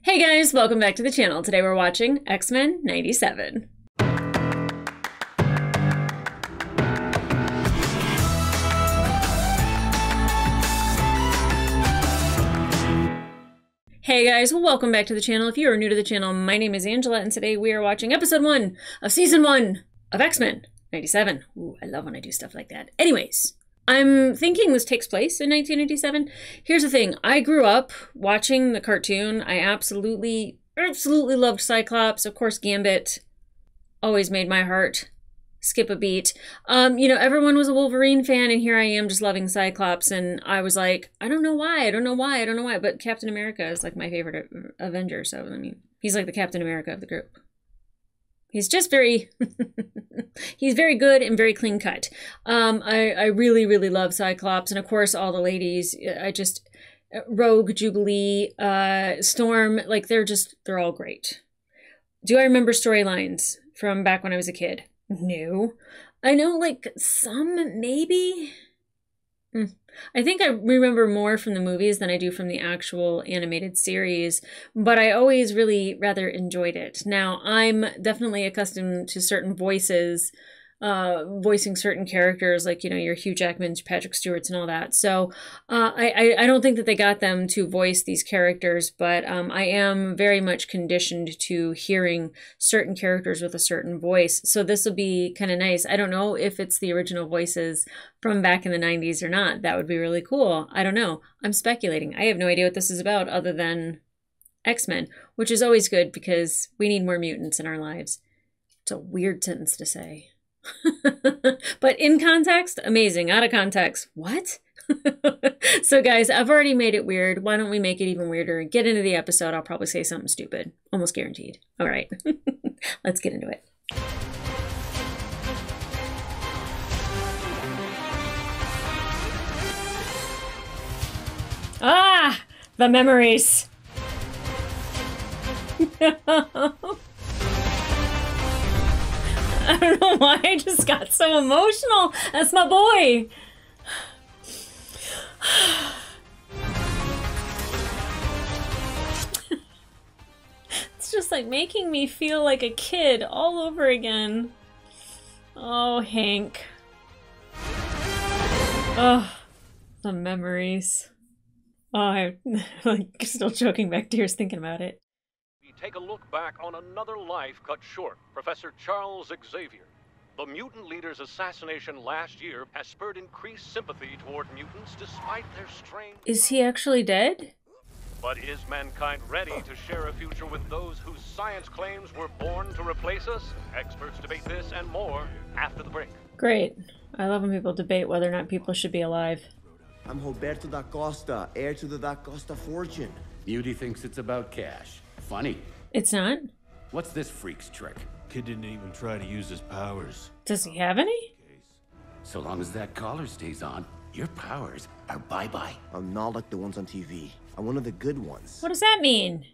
Hey guys, welcome back to the channel. Today we're watching X-Men 97. Hey guys, welcome back to the channel. If you are new to the channel, my name is Angela, and today we are watching episode 1 of season 1 of X-Men 97. Ooh, I love when I do stuff like that. Anyways, I'm thinking this takes place in 1987. Here's the thing. I grew up watching the cartoon. I absolutely loved Cyclops. Of course, Gambit always made my heart skip a beat. You know, everyone was a Wolverine fan, and here I am just loving Cyclops, and I was like, I don't know why, but Captain America is like my favorite Avenger, so, I mean, he's like the Captain America of the group. He's just very, he's very good and very clean cut. I really love Cyclops, and of course all the ladies, Rogue, Jubilee, Storm, like they're all great. Do I remember storylines from back when I was a kid? No. I know like some, maybe. I think I remember more from the movies than I do from the actual animated series, but I always really rather enjoyed it. Now, I'm definitely accustomed to certain voices, voicing certain characters, like, you know, your Hugh Jackmans, Patrick Stewarts, and all that. So I don't think that they got them to voice these characters, but I am very much conditioned to hearing certain characters with a certain voice. So this will be kind of nice. I don't know if it's the original voices from back in the 90s or not. That would be really cool. I don't know. I'm speculating. I have no idea what this is about other than X-Men, which is always good because we need more mutants in our lives. It's a weird sentence to say. But in context, amazing. Out of context, what? So guys, I've already made it weird. Why don't we make it even weirder? Get into the episode. I'll probably say something stupid. Almost guaranteed. All right. Let's get into it. Ah, the memories. I don't know why I just got so emotional. That's my boy. It's just like making me feel like a kid all over again. Oh, Hank. Oh, the memories. Oh, I'm like still choking back tears thinking about it. Take a look back on another life cut short. Professor Charles Xavier. The mutant leader's assassination last year has spurred increased sympathy toward mutants despite their strange... Is he actually dead? But is mankind ready to share a future with those whose science claims were born to replace us? Experts debate this and more after the break. Great. I love when people debate whether or not people should be alive. I'm Roberto da Costa, heir to the Da Costa fortune. Beauty thinks it's about cash. Funny. It's not? What's this freak's trick? Kid didn't even try to use his powers. Does he have any? So long as that collar stays on, your powers are bye-bye. I'm not like the ones on TV. I'm one of the good ones. What does that mean?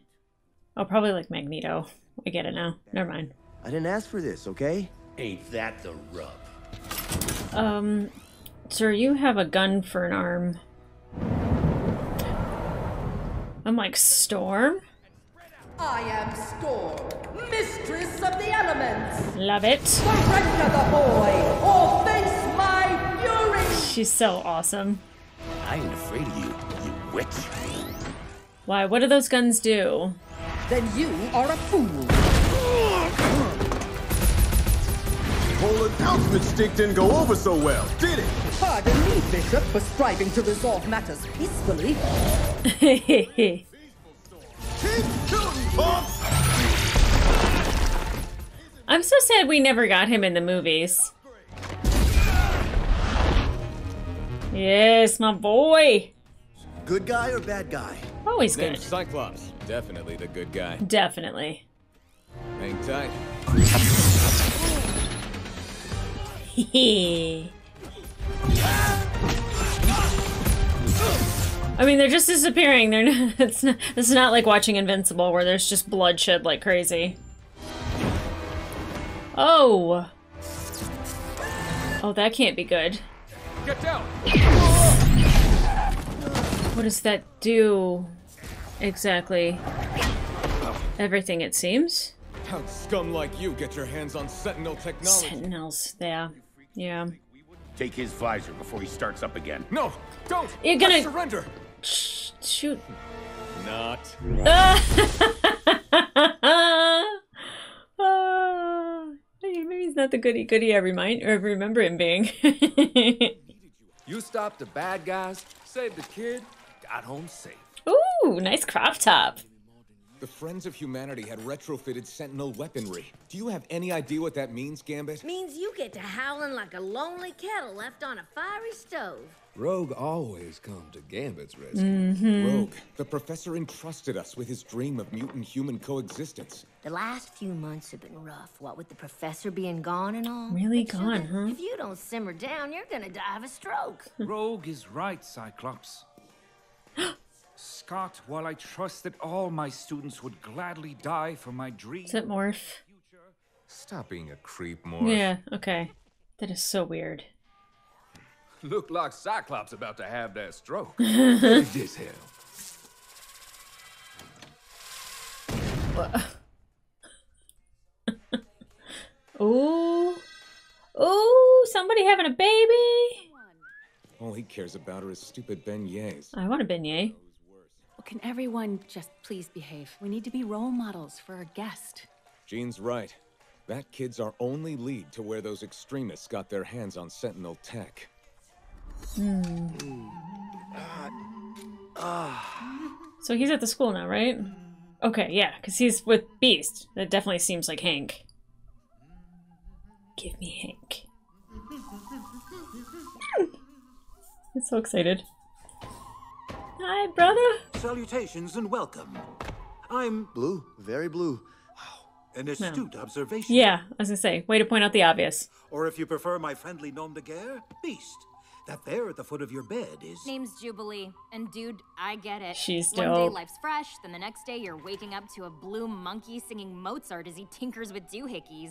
Oh, probably like Magneto. I get it now. Never mind. I didn't ask for this, okay? Ain't that the rub? Sir, you have a gun for an arm. I'm like, Storm? I am Storm, mistress of the elements. Love it. Surrender the boy, or face my fury. She's so awesome. I ain't afraid of you, you witch. Why? What do those guns do? Then you are a fool. Whole announcement stick didn't go over so well, did it? Pardon me, Bishop, for striving to resolve matters peacefully. I'm so sad we never got him in the movies. Yes, my boy. Good guy or bad guy? Always good. Cyclops. Definitely the good guy. Definitely. Hang tight. I mean, they're just disappearing. They're not, it's not like watching Invincible where there's just bloodshed like crazy. Oh. Oh, that can't be good. Get down. What does that do exactly? everything, it seems. How'd scum like you get your hands on Sentinel technology? Sentinels, yeah. Yeah. Take his visor before he starts up again. No, don't! You're gonna- I surrender! Shoot. Not. Maybe he's not the goody-goody I remember him being. You stopped the bad guys, saved the kid, got home safe. Ooh, nice crop top. The Friends of Humanity had retrofitted Sentinel weaponry. Do you have any idea what that means, Gambit? Means you get to howling like a lonely kettle left on a fiery stove. Rogue always come to Gambit's rescue. Rogue, the professor entrusted us with his dream of mutant-human coexistence. The last few months have been rough, what with the professor being gone and all. Really But gone, sugar, huh? If you don't simmer down, you're gonna die of a stroke. Rogue is right, Cyclops. Scott, while I trust that all my students would gladly die for my dream... Is that Morph? Stop being a creep, Morph. Yeah, okay. That is so weird. Look like Cyclops about to have that stroke. This hell. Ooh. Ooh, somebody having a baby? All he cares about are his stupid beignets. I want a beignet. Can everyone just please behave? We need to be role models for our guest. Jean's right. That kid's our only lead to where those extremists got their hands on Sentinel tech. So he's at the school now, right? Okay, yeah, because he's with Beast. That definitely seems like Hank. Give me Hank. I'm so excited. Hi, brother. Salutations and welcome. I'm Blue, very blue. an astute observation. Yeah, I was gonna say, way to point out the obvious. Or if you prefer my friendly nom de guerre, Beast. That there at the foot of your bed is... Name's Jubilee, and dude, I get it. She's One day dope. life's fresh, then the next day you're waking up to a blue monkey singing Mozart as he tinkers with doohickeys.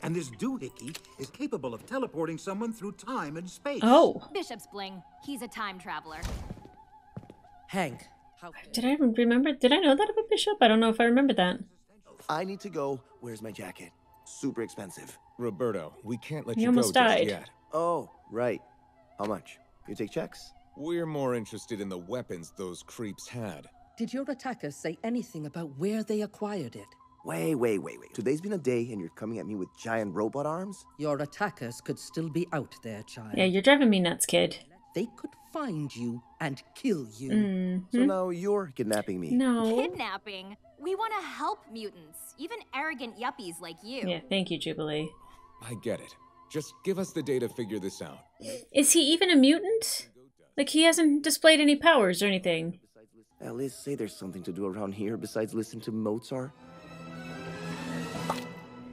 And this doohickey is capable of teleporting someone through time and space. Oh. Bishop's bling. He's a time traveler. Hank. Did I remember? Did I know that about Bishop? I don't know if I remembered that. I need to go. Where's my jacket? Super expensive. Roberto, we can't let He you go almost just died. yet. Oh, right. How much? You take checks? We're more interested in the weapons those creeps had. Did your attackers say anything about where they acquired it? Wait. Today's been a day and you're coming at me with giant robot arms? Your attackers could still be out there, child. Yeah, you're driving me nuts, kid. They could find you and kill you. So now you're kidnapping me. No. Kidnapping? We want to help mutants, even arrogant yuppies like you. Yeah, thank you, Jubilee. I get it. Just give us the day to figure this out. Is he even a mutant? Like, he hasn't displayed any powers or anything. At least say there's something to do around here besides listen to Mozart.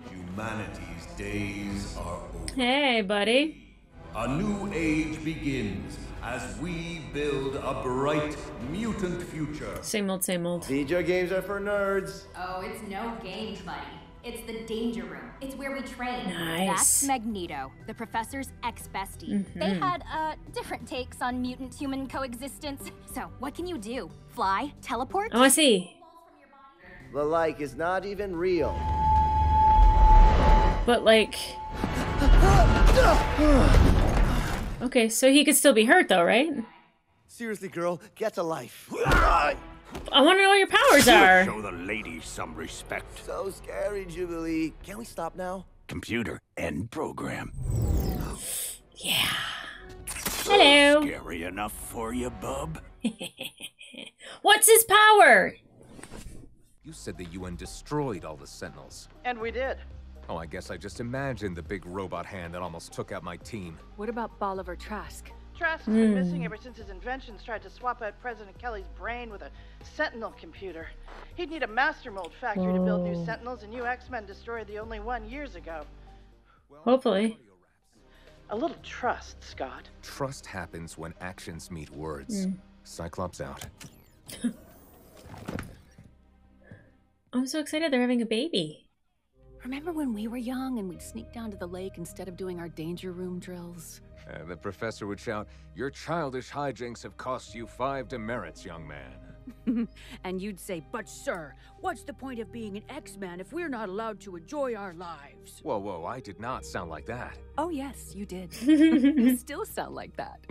Humanity's days are over. Hey, buddy. A new age begins as we build a bright mutant future. Same old, same old. Video games are for nerds. Oh, it's no games, buddy. It's the danger room. It's where we train. Nice. That's Magneto, the professor's ex-bestie. They had, different takes on mutant-human coexistence. So, what can you do? Fly? Teleport? Oh, I see. The like is not even real. But, like... Okay, so he could still be hurt, though, right? Seriously, girl, get a life. I want to know what your powers are. Show the ladies some respect. So scary, Jubilee. Can we stop now? Computer, end program. Yeah. Hello. Scary enough for you, bub? What's his power? You said the UN destroyed all the Sentinels. And we did. Oh, I guess I just imagined the big robot hand that almost took out my team. What about Bolivar Trask? Trask's been missing ever since his inventions tried to swap out President Kelly's brain with a Sentinel computer. He'd need a master mold factory to build new Sentinels, and you X-Men destroyed the only one years ago. Hopefully. A little trust, Scott. Trust happens when actions meet words. Cyclops out. I'm so excited they're having a baby. Remember when we were young and we'd sneak down to the lake instead of doing our danger room drills? The professor would shout, "Your childish hijinks have cost you 5 demerits, young man." And you'd say, but sir, what's the point of being an X-Man if we're not allowed to enjoy our lives? Whoa, whoa, I did not sound like that. Oh yes, you did. You still sound like that.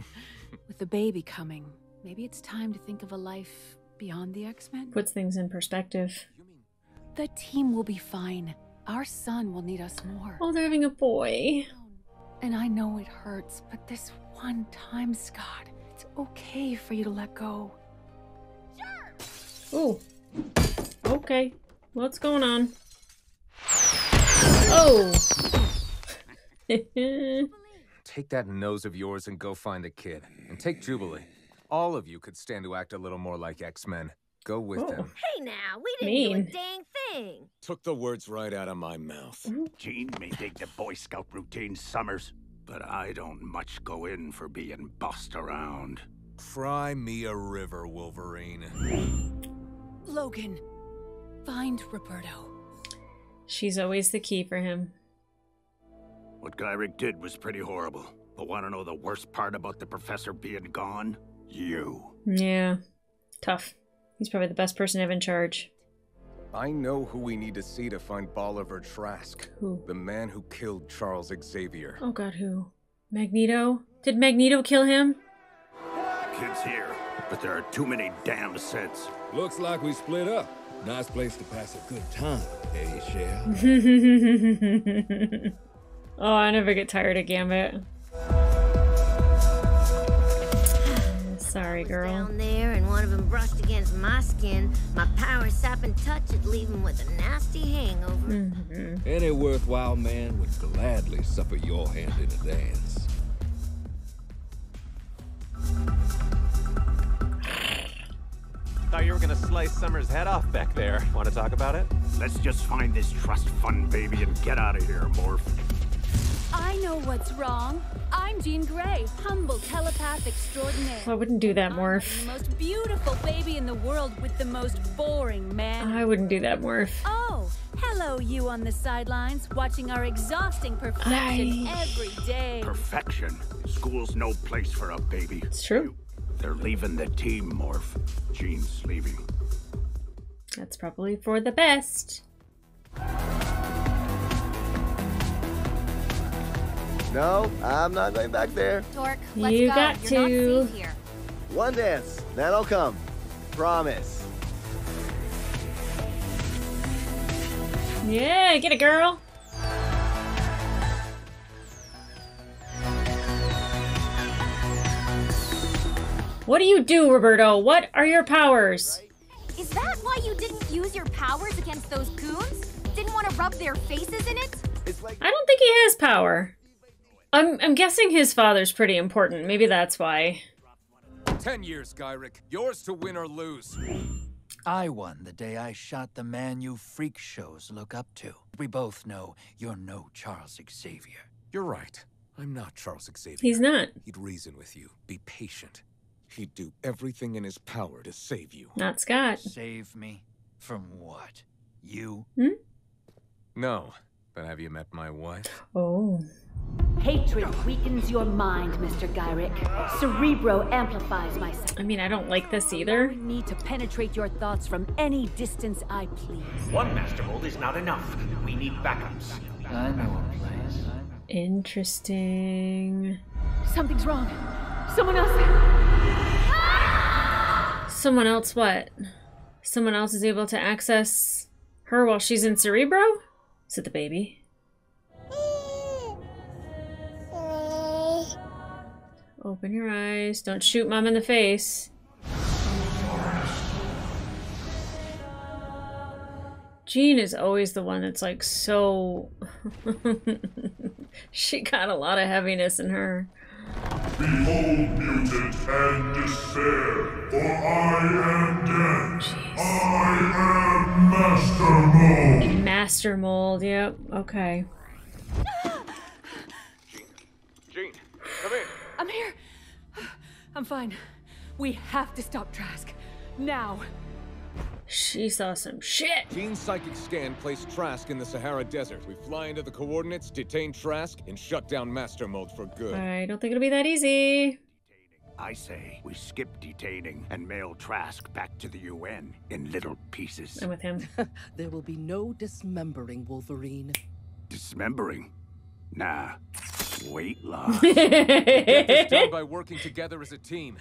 With the baby coming, maybe it's time to think of a life beyond the X-Men? Puts things in perspective. The team will be fine. Our son will need us more. Oh, they're having a boy. And I know it hurts, but this one time, Scott, it's okay for you to let go. Ooh. Okay. What's going on? Oh! Take that nose of yours and go find the kid. And take Jubilee. All of you could stand to act a little more like X-Men. Go with them. Hey now, we didn't do a dang thing. Took the words right out of my mouth. Gene may dig the Boy Scout routine, Summers, but I don't much go in for being bossed around. Cry me a river, Wolverine. Logan, find Roberto. She's always the key for him. What Gyrick did was pretty horrible. But want to know the worst part about the professor being gone? You. Yeah. Tough. He's probably the best person to have in charge. I know who we need to see to find Bolivar Trask. Who? The man who killed Charles Xavier. Oh god, who? Magneto? Did Magneto kill him? Kid's here, but there are too many damn sets. Looks like we split up. Nice place to pass a good time, eh, Shell? Oh, I never get tired of Gambit. Sorry, girl. Down there, and one of them brushed against my skin. My power sapping touch would leave him with a nasty hangover. Any worthwhile man would gladly suffer your hand in a dance. Thought you were gonna slice Summer's head off back there. Want to talk about it? Let's just find this trust fund baby and get out of here, Morph. I know what's wrong. I'm Jean Grey, humble telepath extraordinaire. I wouldn't do that, Morph. The most beautiful baby in the world with the most boring man. I wouldn't do that, Morph. Oh, hello, you on the sidelines, watching our exhausting perfection every day. Perfection? School's no place for a baby. It's true. They're leaving the team, Morph. Jean's leaving. That's probably for the best. No, I'm not going back there. Torque, let's You go. got You're to. not safe here. One dance, then I'll come. Promise. Yeah, get it, girl. What do you do, Roberto? What are your powers? Is that why you didn't use your powers against those goons? Didn't want to rub their faces in it? I don't think he has power. I'm guessing his father's pretty important. Maybe that's why. 10 years, Gyrick. Yours to win or lose. I won the day I shot the man you freak shows look up to. We both know you're no Charles Xavier. You're right. I'm not Charles Xavier. He's not. He'd reason with you. Be patient. He'd do everything in his power to save you. Not Scott. Save me? From what? You? No. But have you met my wife? Oh. Hatred weakens your mind, Mr. Gyrick. Cerebro amplifies my sense. I mean, I don't like this either. I need to penetrate your thoughts from any distance I please. One master mold is not enough. We need backups. I know a place. Interesting. Something's wrong. Someone else. Someone else what? Someone else is able to access her while she's in Cerebro? Is it the baby? Open your eyes. Don't shoot Mom in the face. Jean is always the one that's like so... She got a lot of heaviness in her. Behold, mutant, and despair, for I am dead. Jeez. I am Master Mold. Master Mold, yep. Okay. Jean, come in. I'm here. I'm fine. We have to stop Trask. Now. She saw some shit. Jean's psychic scan placed Trask in the Sahara Desert. We fly into the coordinates, detain Trask, and shut down Master Mold for good. I don't think it'll be that easy. I say we skip detaining and mail Trask back to the UN in little pieces. I'm with him. There will be no dismembering, Wolverine. Dismembering? Nah. Weight loss. We get this done by working together as a team.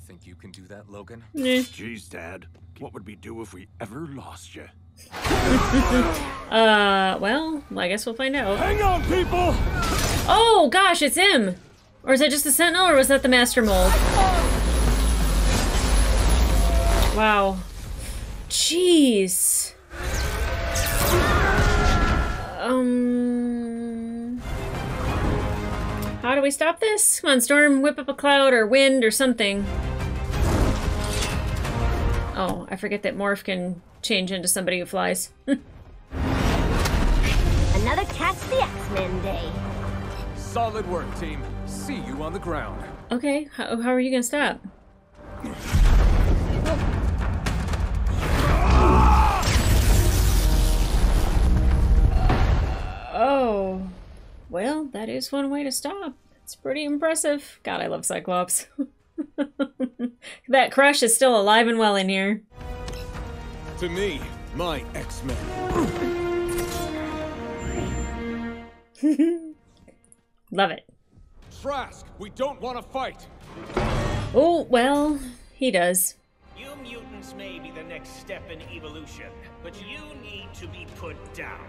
Think you can do that, Logan? Jeez, Dad. What would we do if we ever lost you? Well, I guess we'll find out. Hang on, people! Oh, gosh, it's him! Or is that just the Sentinel, or was that the Master Mold? Wow. Jeez. How do we stop this? Come on, Storm, whip up a cloud or wind or something. Oh, I forget that Morph can change into somebody who flies. Another Catch the X-Men day. Solid work, team. See you on the ground. Okay, how are you gonna stop? Oh, well, that is one way to stop. It's pretty impressive. God, I love Cyclops. That crush is still alive and well in here. To me, my X-Men. Love it. Trask, we don't want to fight. Oh, well, he does. You mutants may be the next step in evolution, but you need to be put down.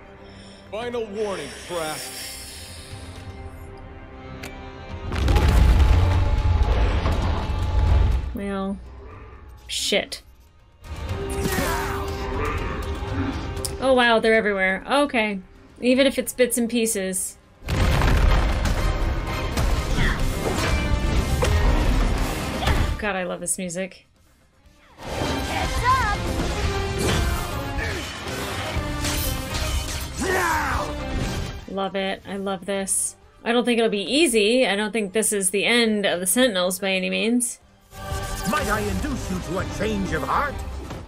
Final warning, Trask. Well, shit. Oh wow, they're everywhere. Okay. Even if it's bits and pieces. God, I love this music. Heads up! Love it. I love this. I don't think it'll be easy. I don't think this is the end of the Sentinels by any means. Might I induce you to a change of heart?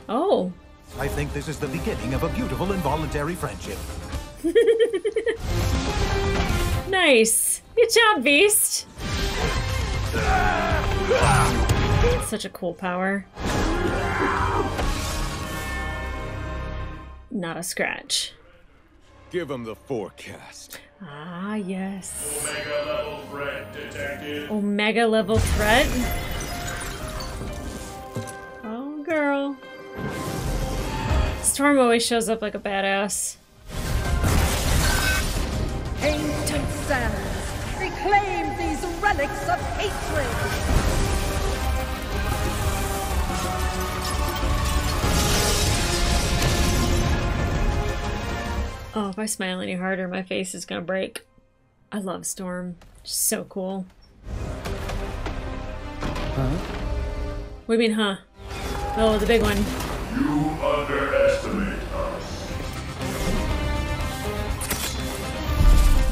Oh. I think this is the beginning of a beautiful involuntary friendship. Nice. Good job, Beast. Such a cool power. Not a scratch. Give him the forecast. Ah, yes. Omega level threat detected. Omega level threat? Oh, girl. Storm always shows up like a badass. Ancient sands, reclaim these relics of hatred! Oh, if I smile any harder, my face is gonna break. I love Storm. She's so cool. Huh? What do you mean, huh? Oh, the big one. You underestimate us.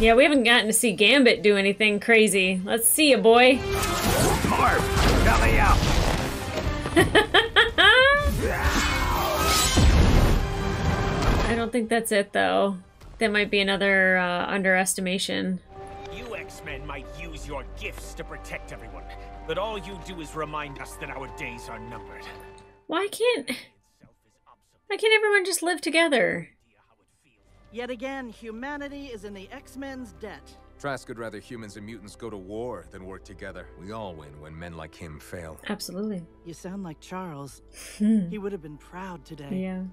Yeah, we haven't gotten to see Gambit do anything crazy. Let's see ya, boy. Marv, belly up. I don't think that's it, though. That might be another underestimation. You X-Men might use your gifts to protect everyone, but all you do is remind us that our days are numbered. Why can't everyone just live together? Yet again, humanity is in the X-Men's debt. Trask would rather humans and mutants go to war than work together. We all win when men like him fail. Absolutely. You sound like Charles. He would have been proud today. Yeah.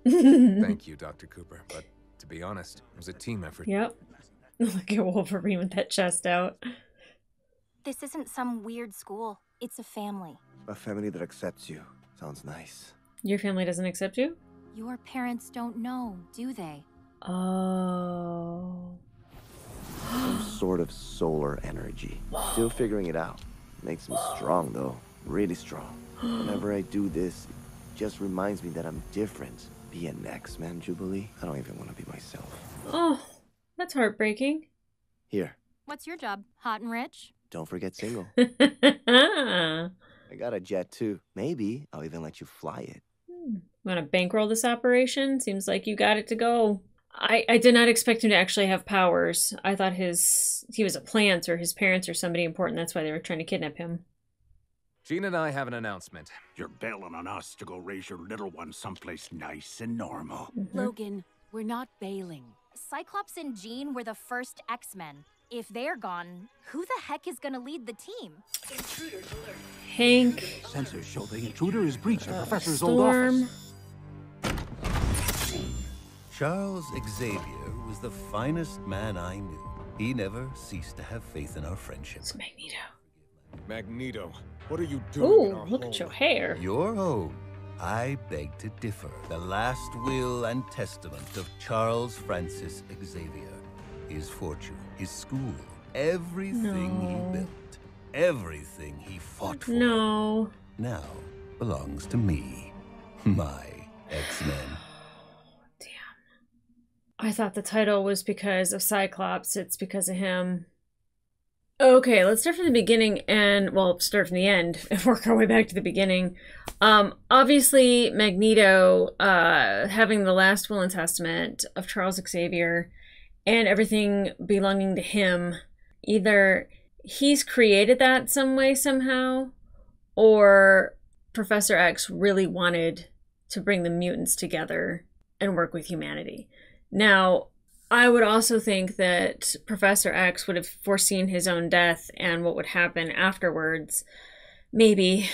Thank you, Dr. Cooper, but to be honest, it was a team effort. Yep. Look at Wolverine with that chest out. This isn't some weird school. It's a family. A family that accepts you. Sounds nice. Your family doesn't accept you? Your parents don't know, do they? Oh. Some sort of solar energy. Still figuring it out. Makes me strong, though. Really strong. Whenever I do this, it just reminds me that I'm different. Be an X-Men, Jubilee? I don't even want to be myself. Oh, that's heartbreaking. Here, What's your job? Hot and rich? don't forget single. I got a jet, too. Maybe I'll even let you fly it. Want to bankroll this operation? Seems like you got it to go. I did not expect him to actually have powers. I thought he was a plant, or his parents or somebody important. That's why they were trying to kidnap him. Jean and I have an announcement. You're bailing on us to go raise your little one someplace nice and normal. Logan, we're not bailing. Cyclops and Jean were the first X-Men. If they're gone, who the heck is gonna lead the team? Intruders alert. Hank. Sensors show the intruder has breached the professor's Storm. old office. Charles Xavier was the finest man I knew. He never ceased to have faith in our friendship. It's Magneto. Magneto, what are you doing in Ooh, our look home? at your hair. Your home. I beg to differ. The last will and testament of Charles Francis Xavier. His fortune, his school, everything he built, everything he fought for. No. Now belongs to me. My X-Men. I thought the title was because of Cyclops. It's because of him. Okay, let's start from the beginning and, well, start from the end and work our way back to the beginning. Obviously, Magneto having the last will and testament of Charles Xavier and everything belonging to him. Either he's created that some way, somehow, or Professor X really wanted to bring the mutants together and work with humanity. Now, I would also think that Professor X would have foreseen his own death and what would happen afterwards. Maybe.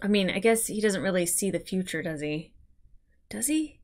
I mean, I guess he doesn't really see the future, does he? Does he?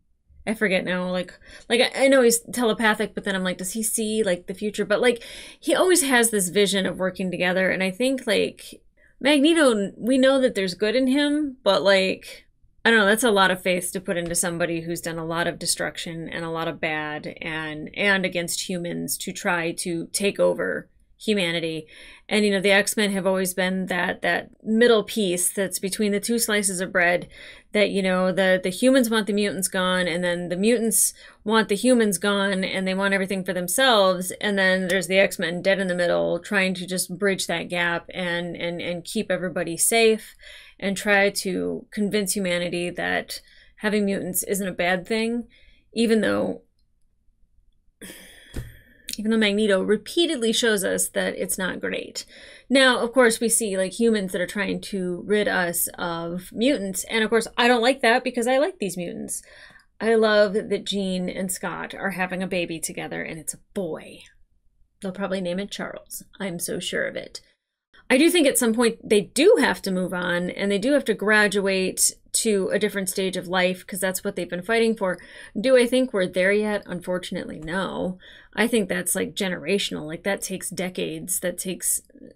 I forget now. Like I know he's telepathic, but then I'm like, does he see like the future? But like, he always has this vision of working together, and I think like Magneto, we know that there's good in him, but like, I don't know, that's a lot of faith to put into somebody who's done a lot of destruction and a lot of bad and against humans to try to take over humanity. And, you know, the X-Men have always been that middle piece that's between the two slices of bread that, you know, the humans want the mutants gone, and then the mutants want the humans gone, and they want everything for themselves. And then there's the X-Men dead in the middle trying to just bridge that gap and keep everybody safe and try to convince humanity that having mutants isn't a bad thing, even though Magneto repeatedly shows us that it's not great. Now, of course, we see like humans that are trying to rid us of mutants, and of course, I don't like that because I like these mutants. I love that Jean and Scott are having a baby together, and it's a boy. They'll probably name it Charles. I'm so sure of it. I do think at some point they do have to move on, and they do have to graduate to a different stage of life because that's what they've been fighting for. Do I think we're there yet? Unfortunately, no. I think that's like generational. Like that takes decades.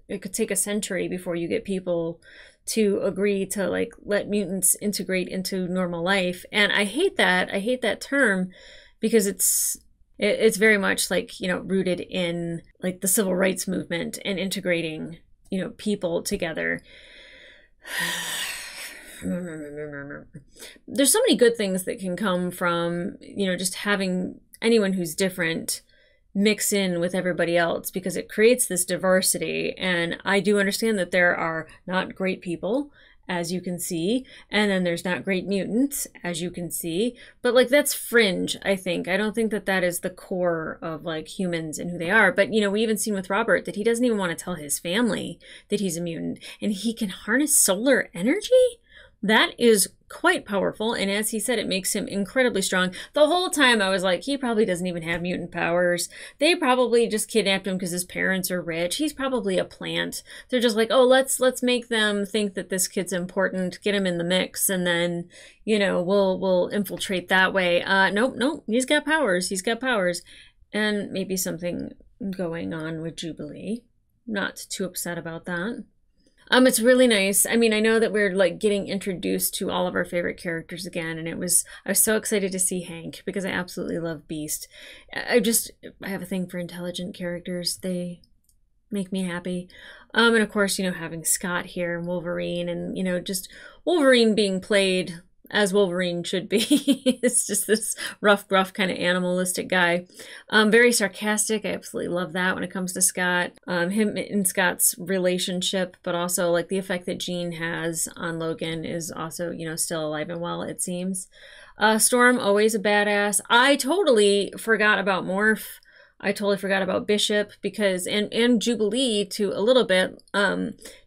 It could take a century before you get people to agree to like let mutants integrate into normal life. And I hate that. I hate that term because it's very much like, you know, rooted in like the civil rights movement and integrating, you know, people together. There's so many good things that can come from, you know, just having anyone who's different mix in with everybody else, because it creates this diversity. And I do understand that there are not great people, as you can see, and then there's not great mutants, as you can see, but like that's fringe, I think. I don't think that that is the core of like humans and who they are. But, you know, we even seen with Robert that he doesn't even want to tell his family that he's a mutant, and he can harness solar energy. That is quite powerful, and as he said, it makes him incredibly strong. The whole time I was like, he probably doesn't even have mutant powers. They probably just kidnapped him because his parents are rich. He's probably a plant. They're just like, oh, let's make them think that this kid's important, get him in the mix, and then, you know, we'll infiltrate that way. Nope, he's got powers. He's got powers. And maybe something going on with Jubilee. Not too upset about that. It's really nice. I mean, I know that we're like getting introduced to all of our favorite characters again, and I was so excited to see Hank because I absolutely love Beast. I have a thing for intelligent characters. They make me happy. And of course, you know, having Scott here and Wolverine, and, you know, just Wolverine being played as Wolverine should be. It's just this rough, gruff kind of animalistic guy. Very sarcastic. I absolutely love that when it comes to Scott. Him and Scott's relationship, but also like the effect that Jean has on Logan is also, you know, still alive and well, it seems. Storm, always a badass. I totally forgot about Morph. I totally forgot about Bishop because, and Jubilee too, a little bit,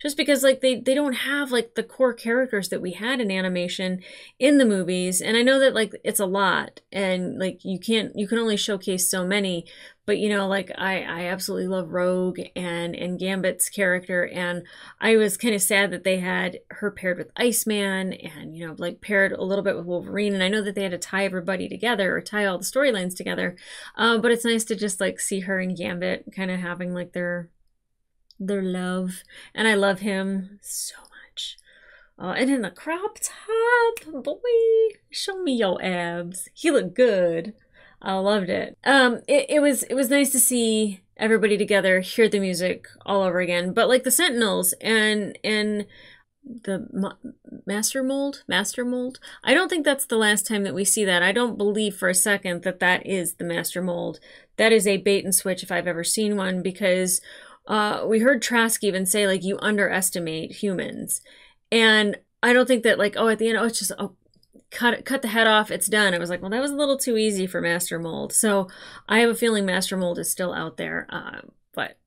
just because like they don't have like the core characters that we had in animation in the movies. And I know that like it's a lot and like you can only showcase so many, but you know, like I absolutely love Rogue and Gambit's character. And I was kind of sad that they had her paired with Iceman and, you know, like paired a little bit with Wolverine. And I know that they had to tie everybody together or tie all the storylines together. But it's nice to just like see her and Gambit kind of having like their love. And I love him so much. And in the crop top, boy, show me your abs. He looked good. I loved it. It was nice to see everybody together, hear the music all over again. But like the Sentinels and the Master Mold. I don't think that's the last time that we see that. I don't believe for a second that that is the Master Mold. That is a bait and switch if I've ever seen one, because we heard Trask even say like you underestimate humans, and I don't think that like, oh, at the end, oh, it's just, oh, cut the head off, it's done. I was like, well, that was a little too easy for Master Mold. So I have a feeling Master Mold is still out there. But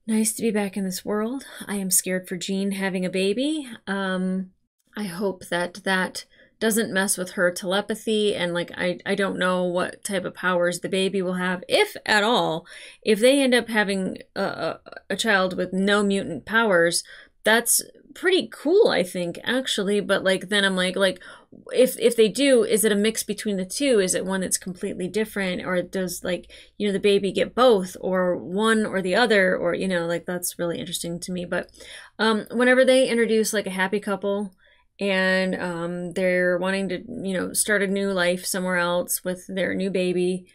nice to be back in this world. I am scared for Jean having a baby. I hope that that doesn't mess with her telepathy, and like I don't know what type of powers the baby will have, if at all. If they end up having a child with no mutant powers, that's pretty cool, I think, actually. But like then I'm like if they do, is it a mix between the two? Is it one that's completely different, or does like, you know, the baby get both, or one or the other, or, you know, like that's really interesting to me. But whenever they introduce like a happy couple and they're wanting to, you know, start a new life somewhere else with their new baby,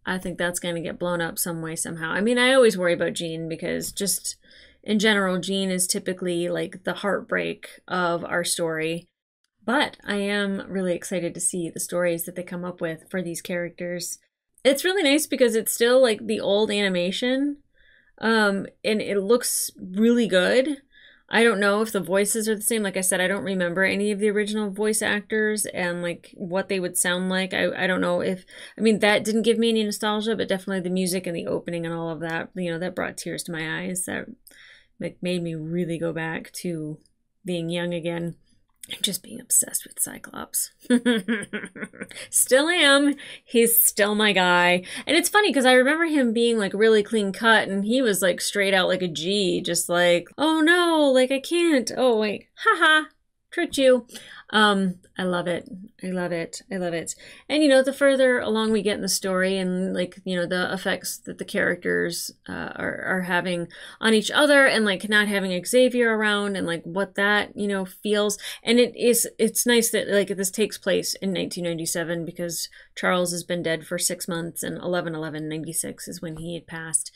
I think that's going to get blown up some way, somehow. I mean, I always worry about Jean because just in general, Jean is typically like the heartbreak of our story. But I am really excited to see the stories that they come up with for these characters. It's really nice because it's still like the old animation, and it looks really good. I don't know if the voices are the same. Like I said, I don't remember any of the original voice actors and like what they would sound like. I don't know if, I mean, that didn't give me any nostalgia, but definitely the music and the opening and all of that, you know, that brought tears to my eyes. That like made me really go back to being young again. Just being obsessed with Cyclops. Still am. He's still my guy. And it's funny because I remember him being like really clean cut, and he was like straight out like a G, just like, oh no, like I can't. Oh wait, haha, tricked you. I love it. I love it. I love it. And you know, the further along we get in the story and like, you know, the effects that the characters are having on each other, and like not having Xavier around, and like what that, you know, feels. And it's nice that like this takes place in 1997 because Charles has been dead for 6 months, and 11/11/96 is when he had passed,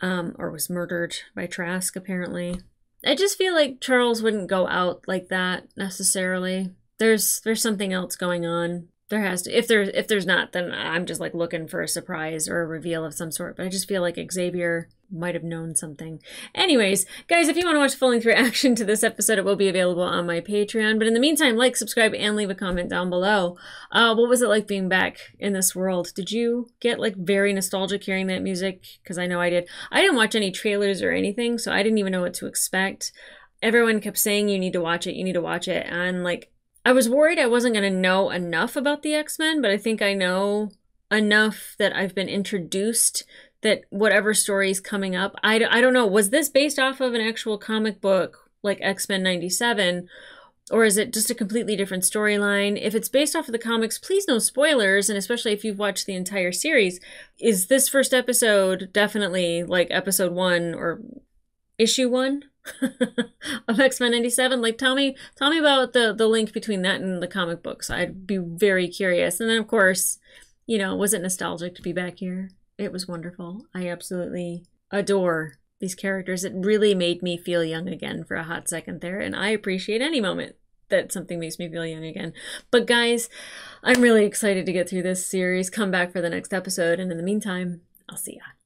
or was murdered by Trask apparently. I just feel like Charles wouldn't go out like that necessarily. There's something else going on. There has to. If there's not, then I'm just like looking for a surprise or a reveal of some sort. But I just feel like Xavier might have known something. Anyways, guys, if you want to watch full-length reaction to this episode, it will be available on my Patreon. But in the meantime, like, subscribe, and leave a comment down below. What was it like being back in this world? Did you get like very nostalgic hearing that music? Because I know I did. I didn't watch any trailers or anything, so I didn't even know what to expect. Everyone kept saying, you need to watch it, you need to watch it. And like, I was worried I wasn't going to know enough about the X-Men, but I think I know enough that I've been introduced that whatever story is coming up, I don't know, was this based off of an actual comic book like X-Men 97, or is it just a completely different storyline? If it's based off of the comics, please no spoilers, and especially if you've watched the entire series. Is this first episode definitely like episode 1 or issue 1 of X-Men 97? Like, tell me about the link between that and the comic books. I'd be very curious. And then, of course, you know, was it nostalgic to be back here? It was wonderful. I absolutely adore these characters. It really made me feel young again for a hot second there, and I appreciate any moment that something makes me feel young again. But guys, I'm really excited to get through this series. Come back for the next episode, and in the meantime, I'll see ya.